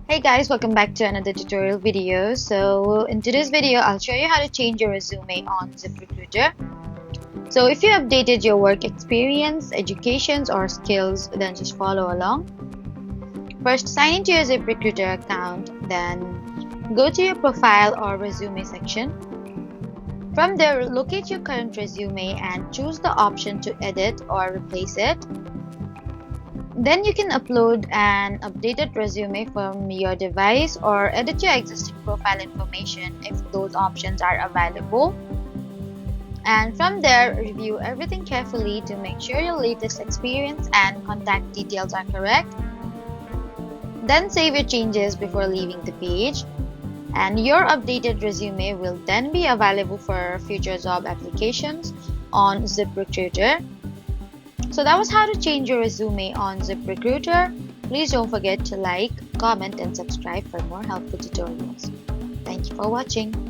Hey guys, welcome back to another tutorial video. So in today's video, I'll show you how to change your resume on ZipRecruiter. So if you updated your work experience, educations, or skills, then just follow along. First, sign into your ZipRecruiter account, then go to your profile or resume section. From there, locate your current resume and choose the option to edit or replace it. Then you can upload an updated resume from your device or edit your existing profile information if those options are available. And from there, review everything carefully to make sure your latest experience and contact details are correct. Then save your changes before leaving the page. And your updated resume will then be available for future job applications on ZipRecruiter. So that was how to change your resume on ZipRecruiter. Please don't forget to like, comment, and subscribe for more helpful tutorials. Thank you for watching.